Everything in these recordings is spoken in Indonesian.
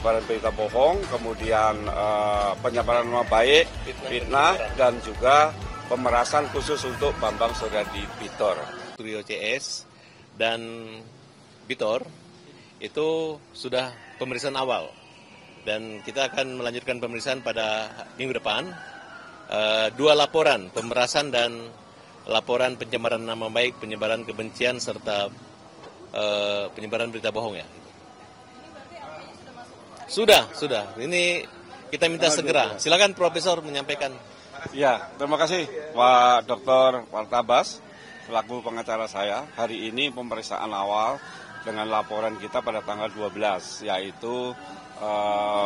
penyebaran berita bohong, kemudian penyebaran nama baik, fitnah, dan juga pemerasan khusus untuk Bambang Suryadi Bitor. Trio CS dan Bitor itu sudah pemeriksaan awal dan kita akan melanjutkan pemeriksaan pada minggu depan. 2 laporan pemerasan dan laporan pencemaran nama baik, penyebaran kebencian serta penyebaran berita bohong ya. Sudah. Ini kita minta segera. Silakan Profesor menyampaikan. Ya, terima kasih Pak Dr. Wartabas selaku pengacara saya. Hari ini pemeriksaan awal dengan laporan kita pada tanggal 12, yaitu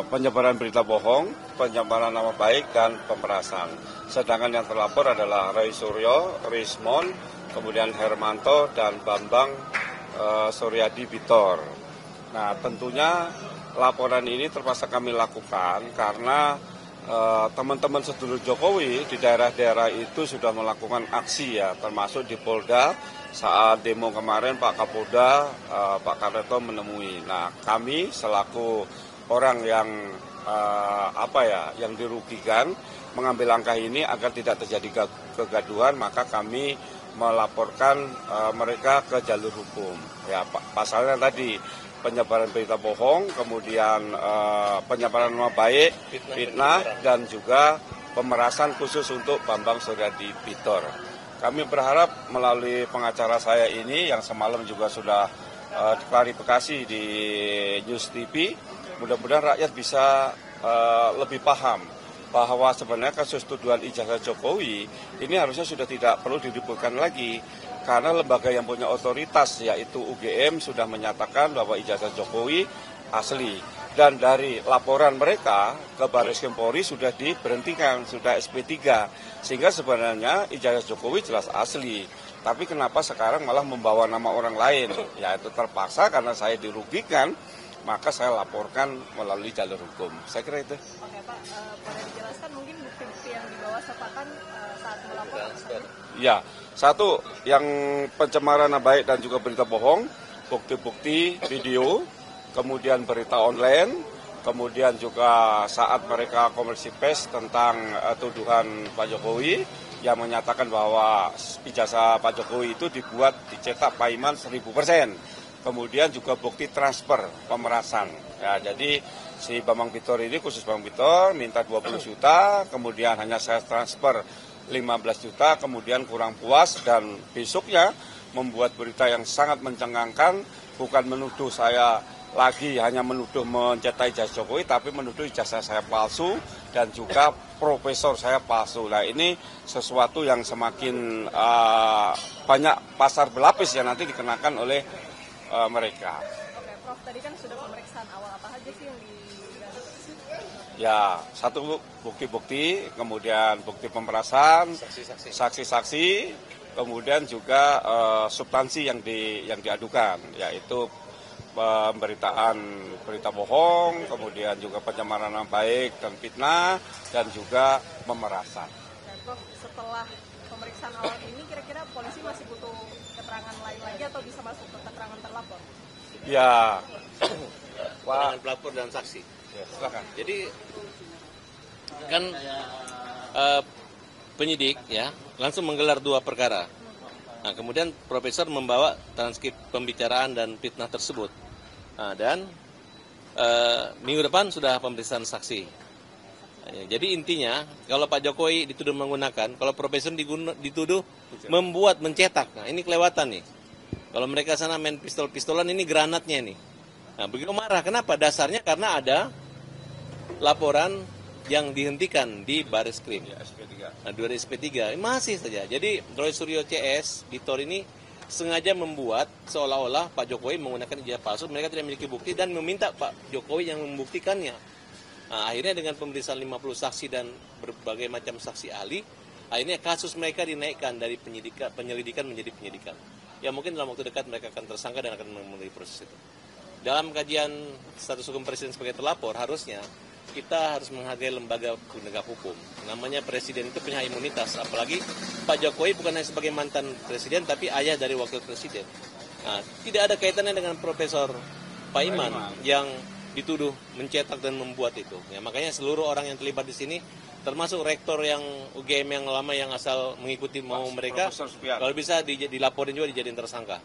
penyebaran berita bohong, penyebaran nama baik, dan pemerasan. Sedangkan yang terlapor adalah Roy Suryo, Rismon, kemudian Hermanto, dan Bambang Suryadi Bitor. Nah, tentunya laporan ini terpaksa kami lakukan karena teman-teman sedulur Jokowi di daerah-daerah itu sudah melakukan aksi ya, termasuk di Polda saat demo kemarin Pak Kapolda, Pak Kareto menemui. Nah, kami selaku orang yang yang dirugikan mengambil langkah ini agar tidak terjadi kegaduhan, maka kami melaporkan mereka ke jalur hukum. Ya, pasalnya tadi penyebaran berita bohong, kemudian penyebaran nama baik, fitnah, dan juga pemerasan khusus untuk Bambang Suryadi Bitor. Kami berharap melalui pengacara saya ini yang semalam juga sudah klarifikasi di News TV, mudah-mudahan rakyat bisa lebih paham bahwa sebenarnya kasus tuduhan ijazah Jokowi ini harusnya sudah tidak perlu diributkan lagi. Karena lembaga yang punya otoritas yaitu UGM sudah menyatakan bahwa ijazah Jokowi asli. Dan dari laporan mereka ke Barreskrim Polri sudah diberhentikan, sudah SP3. Sehingga sebenarnya ijazah Jokowi jelas asli. Tapi kenapa sekarang malah membawa nama orang lain? Ya itu terpaksa karena saya dirugikan, maka saya laporkan melalui jalur hukum. Saya kira itu. Oke Pak, boleh dijelaskan mungkin bukti-bukti yang dibawa Sepakan saat melapor? Ya, satu, yang pencemaran nama baik dan juga berita bohong, bukti-bukti video, kemudian berita online, kemudian juga saat mereka konversi pers tentang tuduhan Pak Jokowi yang menyatakan bahwa ijazah Pak Jokowi itu dicetak Pak Iman 1000%. Kemudian juga bukti transfer pemerasan. Ya, jadi si Bambang Bitor ini, khusus Bambang Bitor, minta 20 juta, kemudian hanya saya transfer 15 juta, kemudian kurang puas dan besoknya membuat berita yang sangat mencengangkan, bukan menuduh saya lagi hanya menuduh mencetak ijazah Jokowi, tapi menuduh ijazah saya palsu dan juga profesor saya palsu. Nah, ini sesuatu yang semakin banyak pasar berlapis yang nanti dikenakan oleh mereka. Oke, Prof, tadi kan sudah pemeriksaan awal, apa aja sih yang Ya, satu bukti-bukti, kemudian bukti pemerasan, saksi-saksi, kemudian juga substansi yang diadukan, yaitu pemberitaan berita bohong, kemudian juga pencemaran nama baik dan fitnah, dan juga pemerasan. Dan Prof, setelah pemeriksaan awal ini kira-kira polisi masih butuh keterangan lain lagi atau bisa masuk ke keterangan terlapor? Ya, Keterangan pelapor dan saksi. Ya, silakan. Jadi kan penyidik ya langsung menggelar 2 perkara. Nah, kemudian Profesor membawa transkrip pembicaraan dan fitnah tersebut. Nah, dan minggu depan sudah pemeriksaan saksi. Nah, jadi intinya kalau Pak Jokowi dituduh menggunakan, kalau Profesor dituduh membuat, mencetak. Nah, ini kelewatan nih. Kalau mereka sana main pistol-pistolan, ini granatnya nih. Nah, begitu marah. Kenapa? Dasarnya karena ada laporan yang dihentikan di Barreskrim. Ya, SP3. Nah, 2 SP3 masih saja. Jadi Roy Suryo CS Bitor ini sengaja membuat seolah-olah Pak Jokowi menggunakan ijazah palsu. Mereka tidak memiliki bukti dan meminta Pak Jokowi yang membuktikannya. Nah, akhirnya dengan pemeriksaan 50 saksi dan berbagai macam saksi ahli, akhirnya kasus mereka dinaikkan dari penyelidikan menjadi penyidikan. Ya mungkin dalam waktu dekat mereka akan tersangka dan akan memenuhi proses itu. Dalam kajian status hukum presiden sebagai terlapor, harusnya kita harus menghargai lembaga penegak hukum. Namanya presiden itu punya imunitas, apalagi Pak Jokowi bukan hanya sebagai mantan presiden, tapi ayah dari wakil presiden. Nah, tidak ada kaitannya dengan Profesor Pak Iman yang dituduh mencetak dan membuat itu. Ya, makanya seluruh orang yang terlibat di sini, termasuk rektor yang UGM yang lama yang asal mengikuti mau mereka, Profesor Supian. kalau bisa dilaporin juga dijadiin tersangka.